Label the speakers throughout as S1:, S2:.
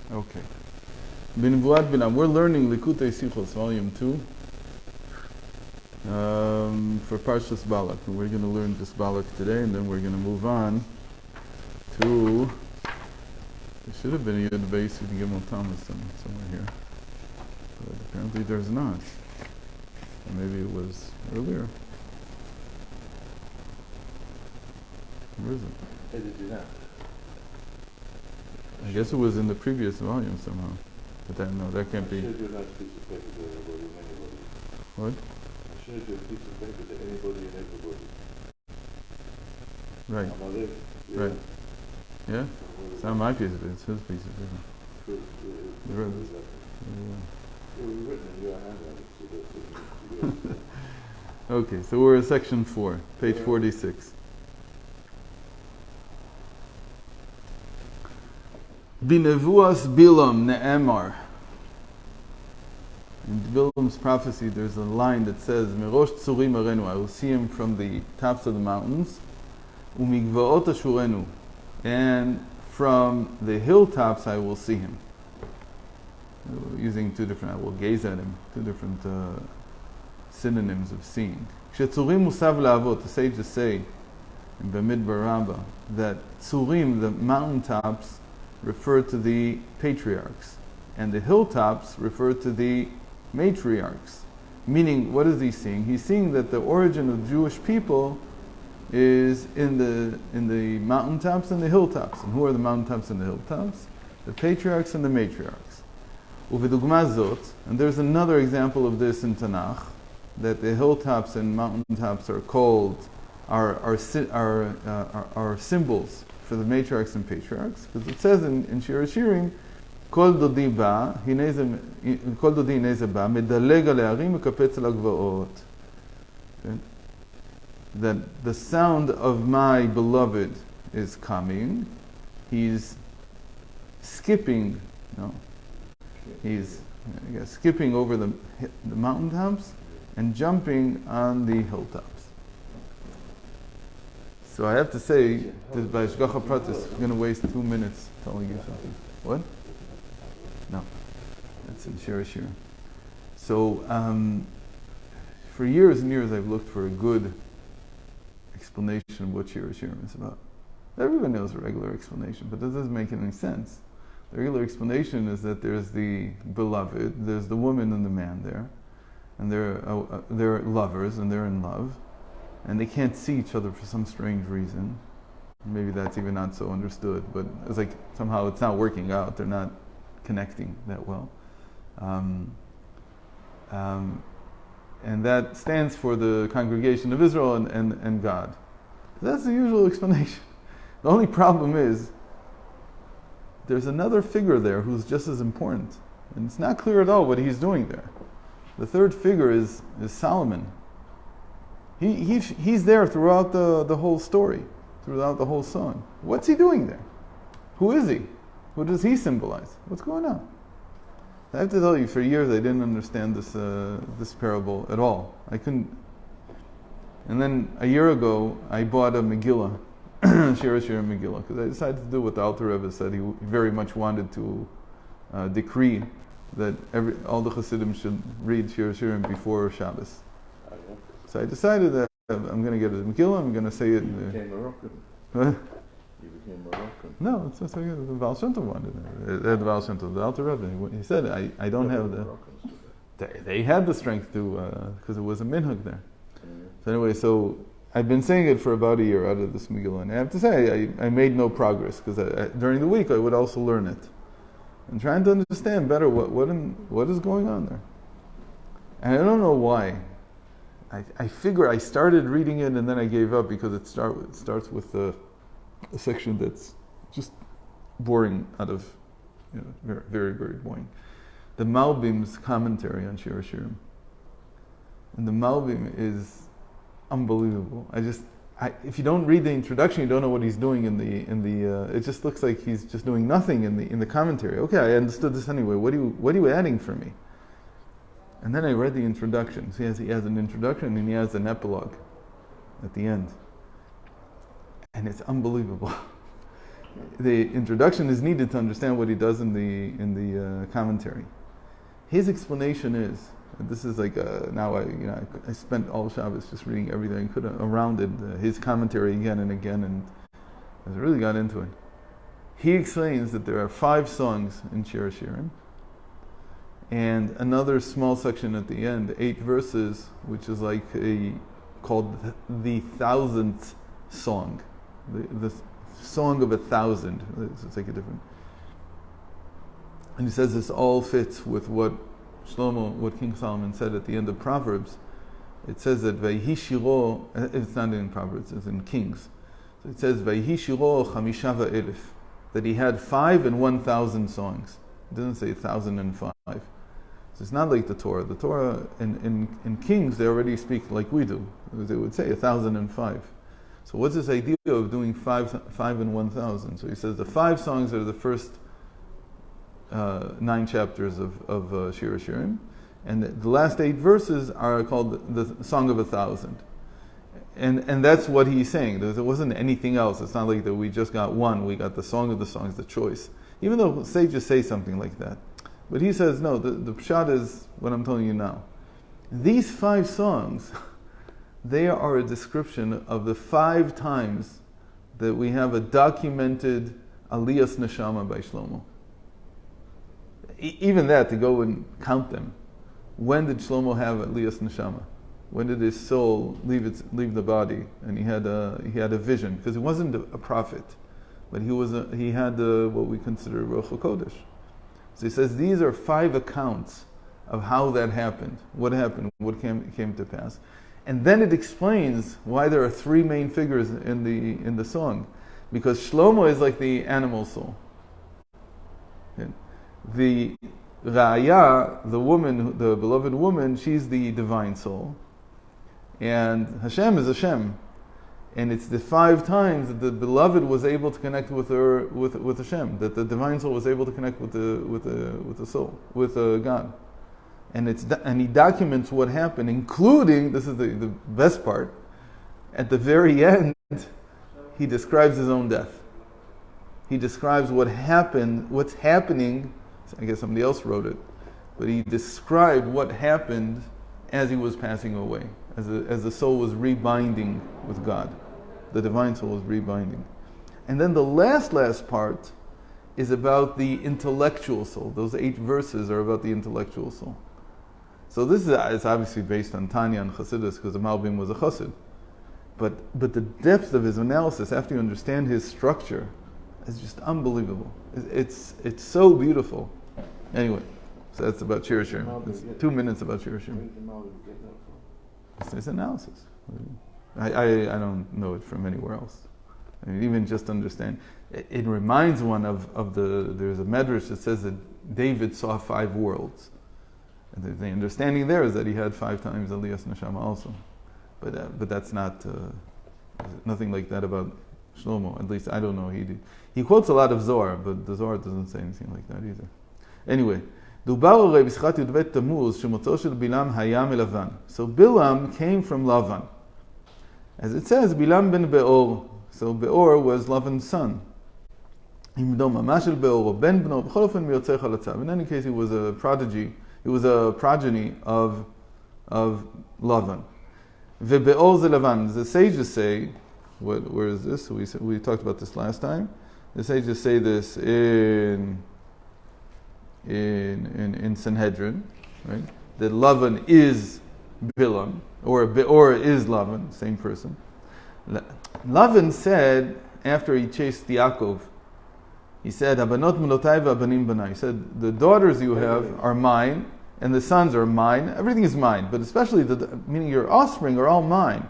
S1: Okay. Binvuat Bilam. We're learning Likkutei Sichot, Volume 2, for Parshas Balak. And we're going to learn just Balak today, and then we're going to move on to... There should have been a Yud Beis in Gimel Thomas somewhere here. But apparently there's not. Or maybe it was earlier. Where is it?
S2: Hey, did you not?
S1: I guess it was in the previous volume somehow. But that can't be.
S2: I showed you a nice piece of paper to anybody and anybody.
S1: What?
S2: I showed you a piece of paper to anybody and everybody.
S1: Right.
S2: On my list. Yeah.
S1: Right. Yeah? It's not my piece of paper, it's his piece of paper.
S2: True.
S1: You read this?
S2: It was written in your handwriting.
S1: Okay, so we're at section 4, page 46. Binevuas Bilam ne'emar. In Bilam's prophecy, there's a line that says, Mirosh tzurim arenu, I will see him from the tops of the mountains, umigvaot ashurenu, and from the hilltops I will see him. Using I will gaze at him, two different synonyms of seeing. Shetzurim musav la'avot, the sages say in Bamidbar Rabbah that tzurim, the mountaintops, refer to the patriarchs, and the hilltops refer to the matriarchs. Meaning, what is he seeing? He's seeing that the origin of Jewish people is in the mountaintops and the hilltops. And who are the mountaintops and the hilltops? The patriarchs and the matriarchs. Uvidugma zot, and there's another example of this in Tanakh, that the hilltops and mountaintops are called are symbols for the matriarchs and patriarchs, because it says in Shir HaShirim, Kol dodi ba, Kol dodi hineze ba, medaleg al ha'arim mekapetz al hagvaot. That the sound of my beloved is coming. He's skipping, skipping over the mountaintops and jumping on the hilltops. So I have to say, this by Shgacha Pratis, I'm going to waste 2 minutes telling you something. What? No. That's in Shir HaShirim. So, for years and years I've looked for a good explanation of what Shir HaShirim is about. Everyone knows a regular explanation, but that doesn't make any sense. The regular explanation is that there's the beloved, there's the woman and the man there, and they're lovers and they're in love. And they can't see each other for some strange reason. Maybe that's even not so understood, but it's like somehow it's not working out. They're not connecting that well. And that stands for the congregation of Israel and God. That's the usual explanation. The only problem is there's another figure there who's just as important. And it's not clear at all what he's doing there. The third figure is Solomon. He's there throughout the whole story, throughout the whole song. What's he doing there? Who is he? What does he symbolize? What's going on? I have to tell you, for years I didn't understand this parable at all. I couldn't. And then a year ago, I bought a Megillah, Shir HaShirim Megillah, because I decided to do what the Alter Rebbe said. He very much wanted to decree that all the Hasidim should read Shir HaShirim before Shabbos. So I decided that I'm going to get a Megillah, I'm going to say it.
S2: You became Moroccan.
S1: Huh?
S2: You became Moroccan.
S1: No, it's just like the Baal Shem Tov wanted it. The Baal Shem Tov, the Alter Rebbe. He said, I don't have the... They had the strength to, because it was a minhag there. So anyway, so I've been saying it for about a year out of this Megillah, and I have to say, I made no progress, because during the week I would also learn it. And trying to understand better what is going on there. And I don't know why. I figure I started reading it and then I gave up because it starts with a section that's just boring out of, very, very, very boring. The Malbim's commentary on Shir HaShirim. And the Malbim is unbelievable. If you don't read the introduction, you don't know what he's doing in the. It just looks like he's just doing nothing in the commentary. Okay, I understood this anyway. What are you adding for me? And then I read the introduction. So he has an introduction and he has an epilogue at the end. And it's unbelievable. the introduction is needed to understand what he does in the commentary. His explanation is, and this is like now I spent all Shabbos just reading everything I could around it, his commentary again and again, and I really got into it. He explains that there are 5 songs in Shir Hashirim, and another small section at the end, 8 verses, which is like called the 1,000th song, the song of 1,000. It's like a different. And he says this all fits with what King Solomon said at the end of Proverbs. It says that Vayhi Shiro, it's not in Proverbs, it's in Kings. So it says Vayhi Shiro Chamisha va'elif, that he had 5 and 1,000 songs. It doesn't say 1,005. So it's not like the Torah. The Torah in Kings, they already speak like we do. They would say 1,005. So what's this idea of doing 5 and 1,000? So he says the 5 songs are the first 9 chapters of Shir Hashirim, and the last 8 verses are called the Song of 1,000. And that's what he's saying. There wasn't anything else. It's not like that we just got one. We got the Song of the Songs, the choice. Even though sages say something like that. But he says, no, the pshat is what I'm telling you now. These 5 songs, they are a description of the 5 times that we have a documented Aliyas Neshama by Shlomo. Even that, to go and count them. When did Shlomo have Aliyas Neshama? When did his soul leave the body? And he had a vision, because he wasn't a prophet, but he had what we consider Ruach HaKodesh. So he says these are 5 accounts of how that happened, what came to pass, and then it explains why there are 3 main figures in the song, because Shlomo is like the animal soul. Okay. The Ra'aya, the woman, the beloved woman, she's the divine soul. And Hashem is Hashem. And it's the 5 times that the beloved was able to connect with Hashem, that the divine soul was able to connect with the soul, with God. And he documents what happened, including, this is the best part, at the very end, he describes his own death. He describes what happened, what's happening. I guess somebody else wrote it, but he described what happened as he was passing away, as the soul was rebinding with God. The divine soul was rebinding. And then the last part is about the intellectual soul. Those 8 verses are about the intellectual soul. So this is it's obviously based on Tanya and Chassidus, because the Malbim was a Chassid. But the depth of his analysis, after you understand his structure, is just unbelievable. It's so beautiful. Anyway, so that's about Shir Hashirim. It's 2 minutes about Shir Hashirim. It's his analysis. I don't know it from anywhere else. I mean, even just understand. It reminds one of there's a medrash that says that David saw 5 worlds. And the understanding there is that he had 5 times Aliyas Neshama also. But that's not, nothing like that about Shlomo. At least I don't know. He quotes a lot of Zohar, but the Zohar doesn't say anything like that either. Anyway, דובר הרי בשיחת י"ב תמוז שמוצאו של בלעם היה מלבן. So Bilam came from Lavan. As it says, Bilam ben Beor. So Beor was Lavan's son. עמדו ממש של Beor, או בן בנו, בכל אופן מיוצא חלציו. In any case, he was a prodigy. He was a progeny of Lavan. וBeor זה לבן. The sages say, where is this? We talked about this last time. The sages say this in Sanhedrin, right? That Lavan is Bilam, or Beor is Lavan, same person. Lavan said, after he chased Yaakov, he said, "Habanot melotai v'abanim banai." He said, "The daughters you have are mine, and the sons are mine. Everything is mine, but especially meaning your offspring are all mine."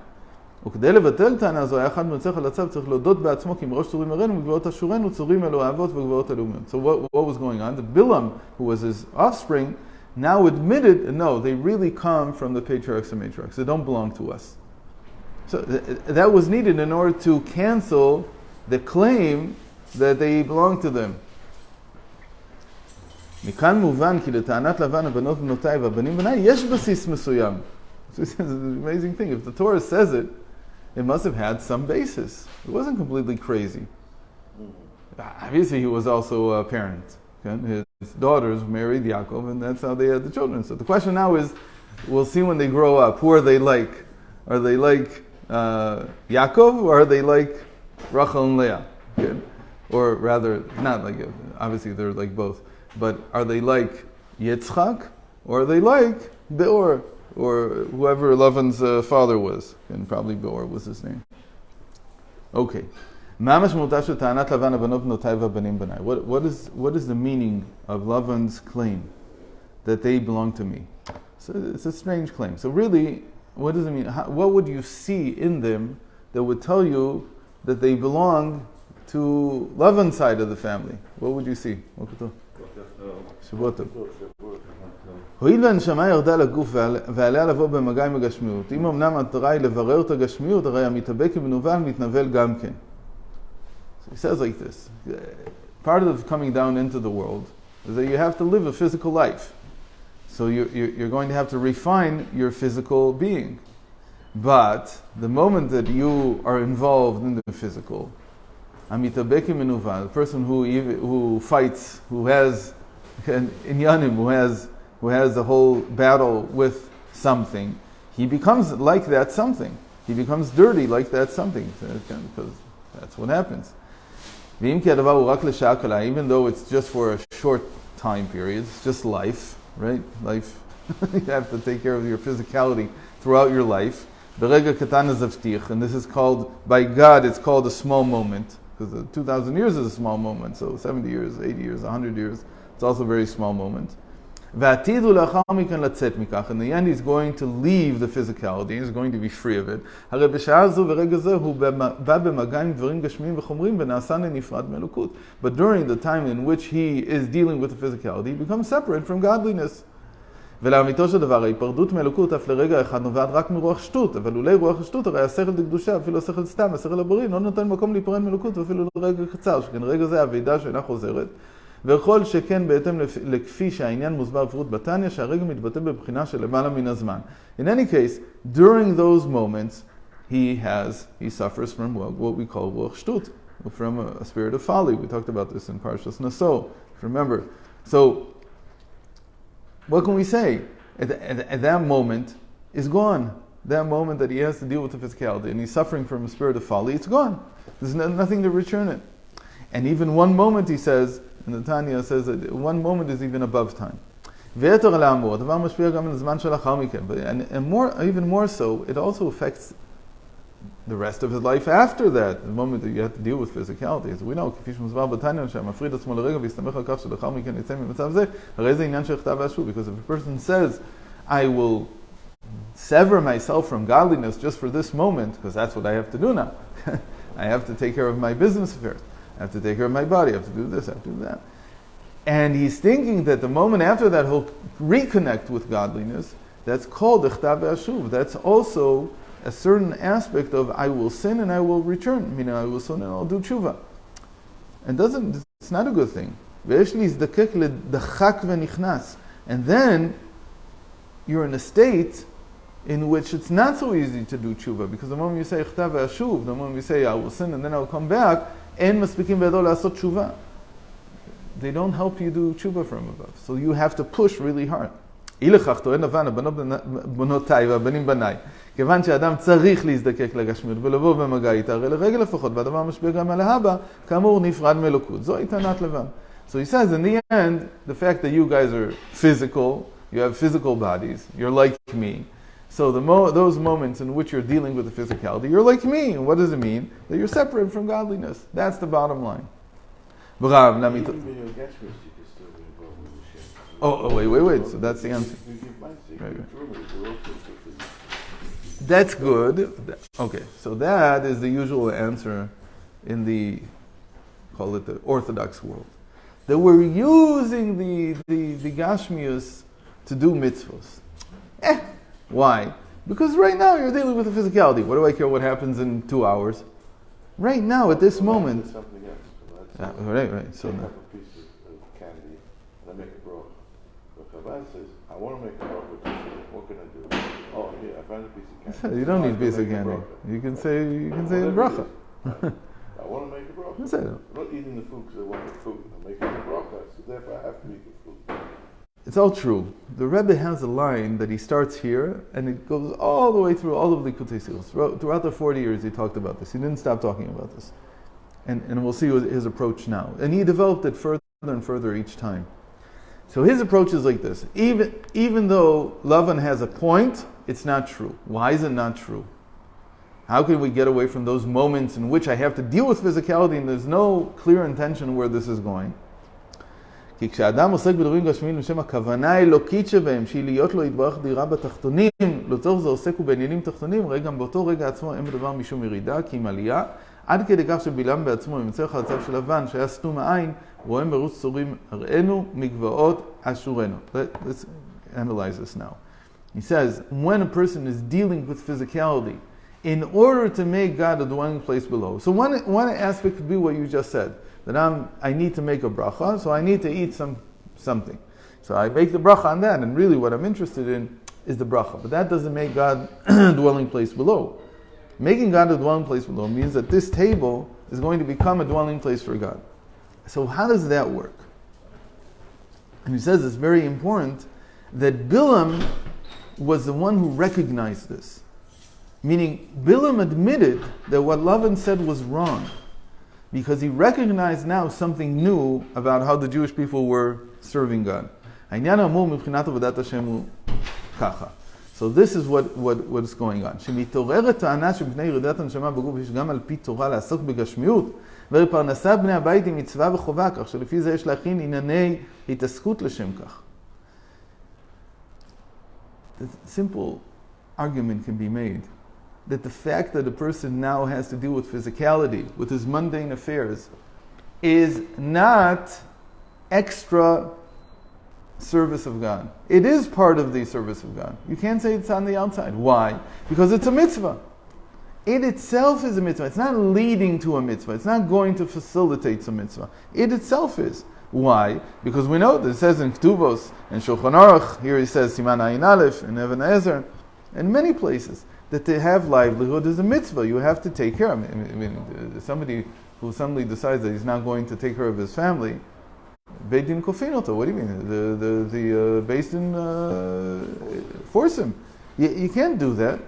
S1: וכדי לבטל טענה זו, היה אחד מנצח על הצו, צריך להודות בעצמו, כי מראש צורים הראינו, וגבעות אשורנו, צורים אלו האבות וגבעות הלאומיות. So what was going on? The Bilam, who was his offspring, now admitted, no, they really come from the patriarchs and matriarchs. They don't belong to us. So that was needed in order to cancel the claim that they belong to them. מכאן מובן כי לטענת לבן הבנות בנותיי והבנים בניי יש בסיס מסוים. So it's an amazing thing. If the Torah says it, it must have had some basis. It wasn't completely crazy. obviously he was also a parent. Okay? His daughters married Yaakov, and that's how they had the children. So the question now is, we'll see when they grow up, who are they like? Are they like Yaakov, or are they like Rachel and Leah? Okay? Or rather, not like, obviously they're like both, but are they like Yitzchak, or are they like Beor, or whoever Lavan's father was? And probably Beor was his name. Okay. What is the meaning of Lavan's claim that they belong to me? So it's a strange claim. So really, what does it mean? What would you see in them that would tell you that they belong to Lavan's side of the family? What would you see? Shavuot. הואיל והנשמה ירדה לגוף ועליה לבוא במגע עם הגשמיות, אם אמנם המטרה היא לברר את הגשמיות, הרי המתאבק במנוול מתנבל גם כן. So he says like this, part of coming down into the world is that you have to live a physical life. So you're going to have to refine your physical being. But the moment that you are involved in the physical, המתאבק במנוול, the person who fights, who has inyanim, who has a whole battle with something, he becomes like that something. He becomes dirty like that something, because that's what happens. Even though it's just for a short time period, it's just life, right? Life, you have to take care of your physicality throughout your life. And this is called, by God, it's called a small moment, because 2,000 years is a small moment, so 70 years, 80 years, 100 years, it's also a very small moment. In the end, he's going to leave the physicality, he's going to be free of it. But during the time in which he is dealing with the physicality, he becomes separate from godliness. ולאמיתו של דבר, ההיפרדות מאלוקות אף לרגע אחד נובעת רק מרוח שטות, אבל אולי רוח השטות, הרי השכל דקדושה, אפילו השכל סתם, השכל הבורין, לא נותן מקום להיפרד מאלוקות, ואפילו לרגע קצר, שכן רגע זה הוועידה שאינה חוזרת, וכל שכן בהתאם לכפי שהעניין מוסבר בפירוט בתניא, שהרגע מתבטא בבחינה של למעלה מן הזמן. In any case, during those moments, he suffers from what we call rוח שטות, from a spirit of folly. We talked about this in Parshas Naso, remember. So, what can we say? At that moment, is gone. That moment that he has to deal with the physicality, and he's suffering from a spirit of folly, it's gone. There's nothing to return it. And even one moment, he says, and the Tanya says that one moment is even above time. And even more so, it also affects the rest of his life after that, the moment that you have to deal with physicality. As we know, because if a person says, I will sever myself from godliness just for this moment, because that's what I have to do now. I have to take care of my business affairs. I have to take care of my body. I have to do this, I have to do that. And he's thinking that the moment after that he'll reconnect with godliness. That's called Ichtav Ashuv. That's also a certain aspect of I will sin and I will return. Meaning I will sin and I'll do tshuva. And it's not a good thing. And then you're in a state in which it's not so easy to do tshuva, because the moment you say Ichtav Ashuv, the moment you say I will sin and then I will come back, En maspikim be'adol la'asot tshuva. They don't help you do tshuva from above. So you have to push really hard. אילכך טוען לבן, הבנות בנותיי והבנים בניי, כיוון שאדם צריך להזדקק לגשמיות ולבוא במגע איתה, הרי לרגע לפחות, והדבר משפיע גם על האבא, כאמור נפרד מאלוקות. זוהי טענת לבן. So he says, in the end, the fact that you guys are physical, you have physical bodies, you're like me. So those moments in which you're dealing with the physicality, you're like me. And what does it mean? That you're separate from godliness. That's the bottom line. Oh, wait. So that's the answer. Right. That's good. Okay, so that is the usual answer in the, call it the Orthodox world. That we're using the Gashmius to do mitzvahs. Why? Because right now you're dealing with the physicality. What do I care what happens in 2 hours? Right now, at this moment. Right. So now.
S2: Says, I want to make a bracha with this. What can I do? Oh, here, I found a piece of candy.
S1: You don't need a piece of candy. You can say bracha.
S2: I want to make a bracha.
S1: That's it.
S2: I'm not eating the food because I want the food. I'm making the bracha, so therefore I have to eat the food.
S1: It's all true. The Rebbe has a line that he starts here, and it goes all the way through all of the Likkutei Sichot. Throughout the 40 years he talked about this. He didn't stop talking about this. And we'll see his approach now. And he developed it further and further each time. So his approach is like this. Even though Lavan has a point, it's not true. Why is it not true? How can we get away from those moments in which I have to deal with physicality and there's no clear intention where this is going? כי כשאדם עוסק בדברים גשמיים לשם הכוונה האלוקית שבהם, שהיא להיות לו יתברך דירה בתחתונים, לצורך זה עוסק הוא בעניינים תחתונים, הרי גם באותו רגע עצמו אין בדבר משום ירידה, כי אם עלייה, עד כדי כך שבלעם בעצמו, ימצא לך הצו של לבן, שהיה סתום העין, רואה מרוץ צורים הראינו, מגבעות אשורנו. Let's analyze this now. He says, when a person is dealing with physicality, in order to make God a dwelling place below. So one aspect could be what you just said. That I need to make a bracha, so I need to eat something. So I make the bracha on that, and really what I'm interested in is the bracha. But that doesn't make God a dwelling place below. Making God a dwelling place below means that this table is going to become a dwelling place for God. So how does that work? And he says it's very important that Bilam was the one who recognized this. Meaning, Bilam admitted that what Lavan said was wrong. Because he recognized now something new about how the Jewish people were serving God. So this is what is going on. שמתעוררת טענה שבפני ירידת הנשמה בגוף יש גם על פי תורה לעסוק בגשמיות, ולפרנסת בני הבית היא מצווה וחובה, כך שלפי זה יש להכין ענייני התעסקות לשם כך. The simple argument can be made that the fact that a person now has to deal with physicality, with his mundane affairs, is not extra service of God. It is part of the service of God. You can't say it's on the outside. Why? Because it's a mitzvah. It itself is a mitzvah. It's not leading to a mitzvah. It's not going to facilitate some mitzvah. It itself is. Why? Because we know that it says in Ketuvos and Shulchan Aruch, here he says Siman Ayin Aleph, in Even Ezer, in many places, that to have livelihood is a mitzvah. You have to take care of it. I mean, somebody who suddenly decides that he's not going to take care of his family, Beit Din Kofinoto. What do you mean? The Beis Din force him. You can't do that.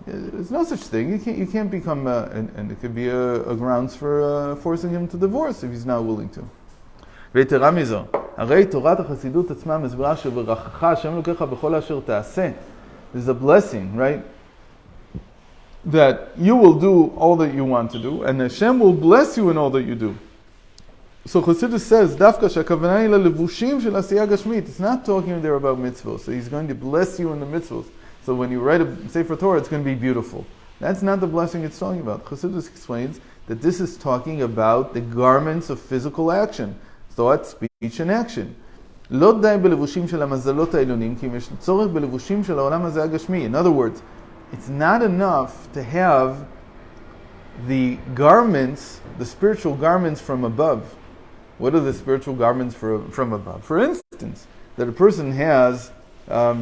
S1: There's no such thing. You can't become, and it could be a grounds for forcing him to divorce if he's not willing to. ויתרה מזו, הרי תורת החסידות עצמה מסבירה שברכך השם לוקחה בכל אשר תעשה. There's a blessing, right? That you will do all that you want to do, and Hashem will bless you in all that you do. So Chassidus says, דווקא שהכוונה היא ללבושים של עשייה גשמית. It's not talking there about mitzvot. So he's going to bless you in the mitzvot. So when you write a Sefer Torah, it's going to be beautiful. That's not the blessing it's talking about. Chassidus explains that this is talking about the garments of physical action. Thought, speech, and action. לא די בלבושים של המזלות העליונים, כי יש צורך בלבושים של העולם הזה הגשמי. In other words, it's not enough to have the garments, the spiritual garments from above. What are the spiritual garments from above? For instance, that a person has a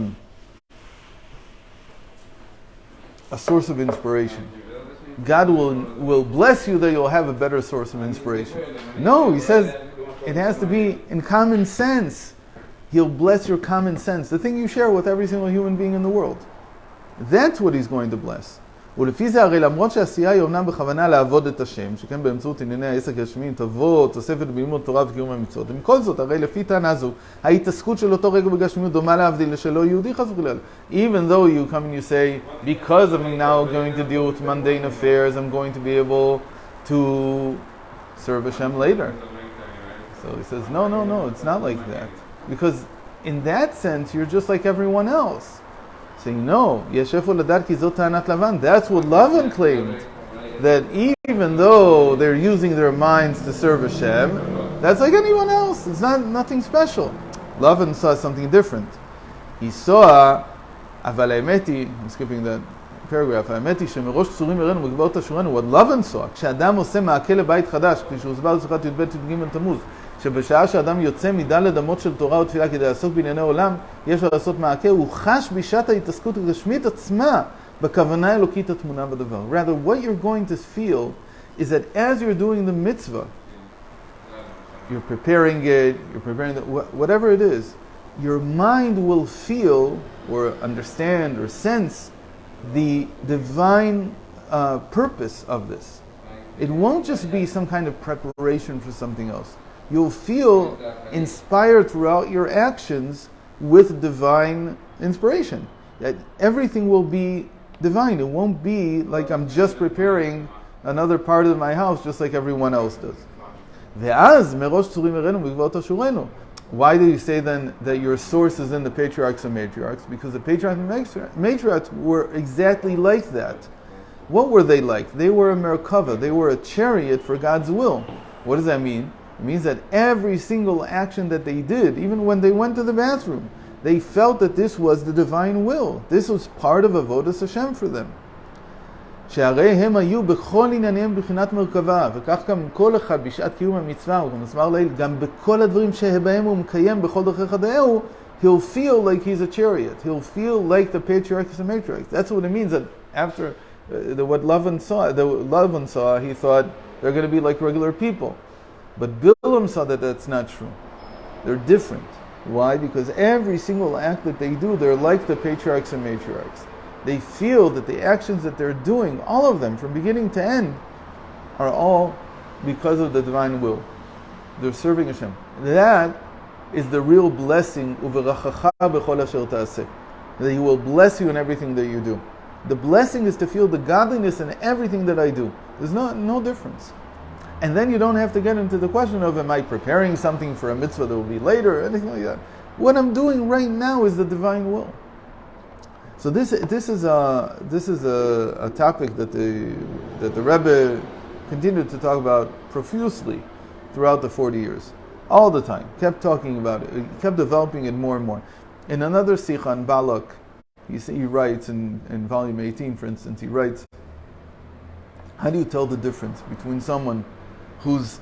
S1: source of inspiration. God will bless you that you'll have a better source of inspiration. No, he says it has to be in common sense. He'll bless your common sense, the thing you share with every single human being in the world. That's what he's going to bless. ולפי זה הרי למרות שהעשייה היא אומנם בכוונה לעבוד את השם, שכן באמצעות ענייני העסק הגשמיים תבוא תוספת בלימוד תורה וקיום המצוות. ומכל זאת, הרי לפי טענה זו, ההתעסקות של אותו רגע בגשמיות דומה להבדיל לשלא יהודי חס וחלילה. Even though you come and you say, because I'm now going to deal with mundane affairs, I'm going to be able to serve Hashem later. So he says, no, it's not like that. Because in that sense, you're just like everyone else. Saying, no, that's what Lavan claimed. That even though they're using their minds to serve Hashem, that's like anyone else. It's nothing special. Lavan saw something different. He saw, אבל האמת היא, I'm skipping that paragraph, האמת היא שמראש צורים הראינו בגבעות אשורנו, what Lavan saw, כשאדם עושה מעקה לבית חדש, כפי שהוסבר בשיחת י"ב י"ג תמוז, שבשעה שאדם יוצא מדלת אמות של תורה ותפילה כדי לעסוק בענייני עולם, יש לו לעשות מעקה, הוא חש בשעת ההתעסקות הגשמית עצמה בכוונה האלוקית התמונה בדבר. Rather, what you're going to feel is that as you're doing the mitzvah, you're preparing it, whatever it is, your mind will feel or understand or sense the divine purpose of this. It won't just be some kind of preparation for something else. You'll feel inspired throughout your actions with divine inspiration. That everything will be divine. It won't be like I'm just preparing another part of my house just like everyone else does. Why do you say then that your source is in the patriarchs and matriarchs? Because the patriarchs and matriarchs were exactly like that. What were they like? They were a merkava. They were a chariot for God's will. What does that mean? It means that every single action that they did, even when they went to the bathroom, they felt that this was the divine will. This was part of Avodas Hashem for them. שהרי הם היו בכל ענייניהם בחינת מרכבה, וכך גם כל אחד בשעת קיום המצווה, וכמסמר לעיל, גם בכל הדברים שבהם הוא מקיים בכל דרכי חדאהו, he'll feel like he's a chariot. He'll feel like the patriarchs and matriarchs. That's what it means that after what Lavan saw, he thought they're going to be like regular people. But Bilam saw that that's not true. They're different. Why? Because every single act that they do, they're like the patriarchs and matriarchs. They feel that the actions that they're doing, all of them, from beginning to end, are all because of the divine will. They're serving Hashem. That is the real blessing, that He will bless you in everything that you do. The blessing is to feel the godliness in everything that I do. There's no difference. And then you don't have to get into the question of, am I preparing something for a mitzvah that will be later, or anything like that. What I'm doing right now is the divine will. So this is a topic that the Rebbe continued to talk about profusely throughout the 40 years, all the time. Kept talking about it. He kept developing it more and more. In another Sichot on Balak, he writes in volume 18, for instance, he writes, how do you tell the difference between someone whose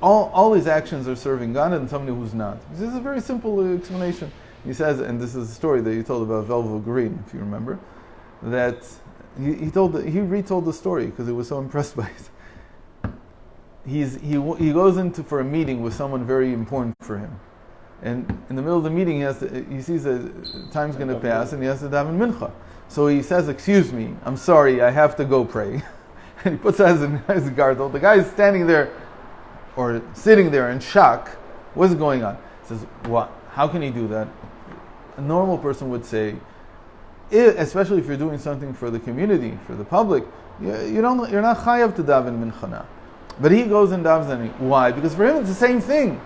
S1: all his actions are serving God and somebody who's not? This is a very simple explanation. He says, and this is a story that he told about Velvo Green, if you remember, that he retold the story because he was so impressed by it. He goes into for a meeting with someone very important for him, and in the middle of the meeting he sees that time's going to pass and he has to daven mincha. So he says, "Excuse me, I'm sorry, I have to go pray." And he puts on his girdle. The guy is standing there or sitting there in shock. What's going on? He says, "What? How can he do that?" A normal person would say, especially if you're doing something for the community, for the public, you're not chayav to daven mincha now. But he goes and davens. Why? Because for him it's the same thing.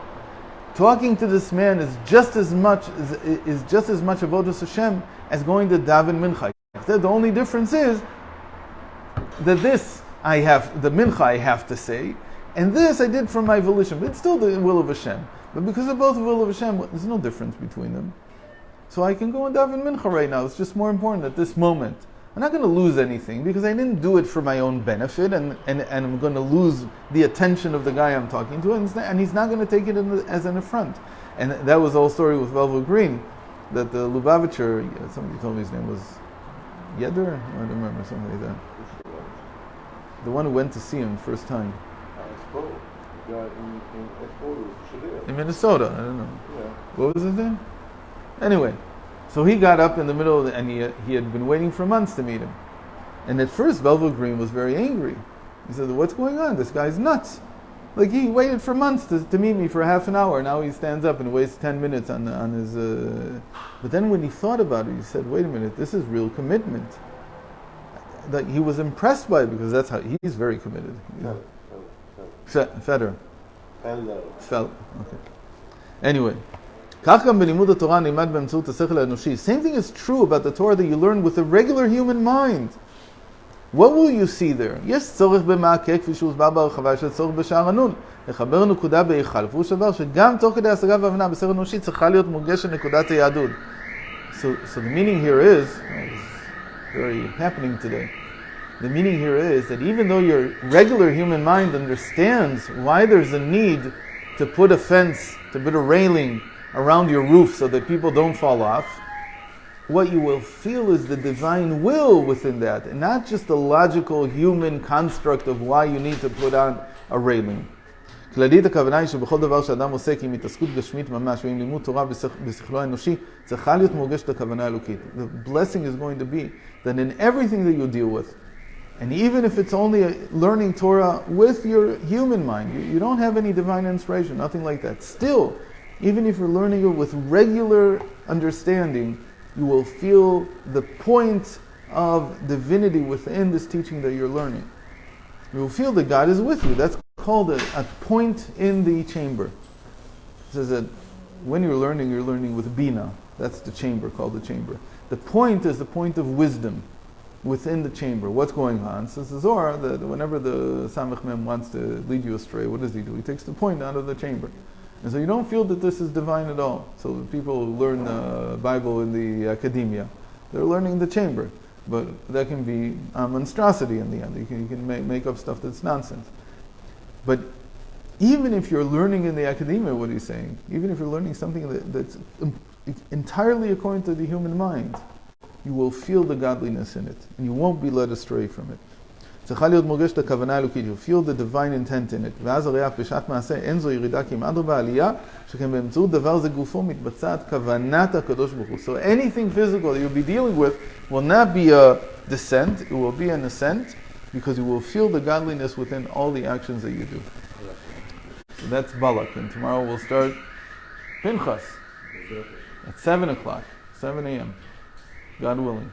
S1: Talking to this man is just as much avodas Hashem as going to daven mincha. The only difference is that the mincha I have to say, and this I did from my volition, but it's still the will of Hashem. But because of both the will of Hashem, there's no difference between them. So I can go and daven mincha right now. It's just more important at this moment. I'm not going to lose anything because I didn't do it for my own benefit, and I'm going to lose the attention of the guy I'm talking to, and he's not going to take it as an affront. And that was the whole story with Velvo Green, that the Lubavitcher, somebody told me his name was Yeder? I don't remember, something like that. The one who went to see him the first time. In Minnesota, I don't know. Yeah. What was his name? Anyway, so he got up in the middle and he had been waiting for months to meet him. And at first, Velvo Green was very angry. He said, "What's going on? This guy's nuts. Like, he waited for months to meet me for half an hour. Now he stands up and wastes 10 minutes on his..." But then when he thought about it, he said, "Wait a minute, this is real commitment." Like, he was impressed by it because that's how he's very committed. Federer. Okay. Anyway. Same thing is true about the Torah that you learn with a regular human mind. What will you see there? יש צורך במעקה כפי שהוסבר בהרחבה של צורך בשער הנון. לחבר נקודה בהיכל, והוא שבר שגם תוך כדי השגה והבנה בסדר אנושי צריכה להיות מורגשת נקודת היהדות. So the meaning here is, it's very happening today. The meaning here is that even though your regular human mind understands why there's a need to put a fence, to put a railing around your roof so that people don't fall off, what you will feel is the divine will within that, and not just the logical human construct of why you need to put on a railing. כללית הכוונה היא שבכל דבר שאדם עושה עם התעסקות גשמית ממש ועם לימוד תורה בשכלו האנושי צריכה להיות מורגשת הכוונה האלוקית. The blessing is going to be that in everything that you deal with, and even if it's only learning Torah with your human mind, you don't have any divine inspiration, nothing like that. Still, even if you're learning it with regular understanding, you will feel the point of divinity within this teaching that you're learning. You will feel that God is with you. That's called a point in the chamber. It says that when you're learning with Bina. That's the chamber, called the chamber. The point is the point of wisdom within the chamber. What's going on? Says the Zohar that whenever the Samech Mem wants to lead you astray, what does he do? He takes the point out of the chamber. And so you don't feel that this is divine at all. So the people who learn the Bible in the academia, they're learning the chamber. But that can be monstrosity in the end. You can make up stuff that's nonsense. But even if you're learning in the academia, what he's saying, even if you're learning something that's entirely according to the human mind, you will feel the godliness in it, and you won't be led astray from it. צריכה להיות מורגשת הכוונה האלוקית, you feel the divine intent in it. ואז הרי אף בשעת מעשה אין זו ירידה כי אם אדרבה עלייה, שכן באמצעות דבר זה גופו מתבצעת כוונת הקדוש ברוך הוא. So anything physical that you'll be dealing with will not be a descent, it will be an ascent, because you will feel the godliness within all the actions that you do. So that's Balak, and tomorrow we'll start Pinchas at 7 o'clock, 7 a.m., God willing.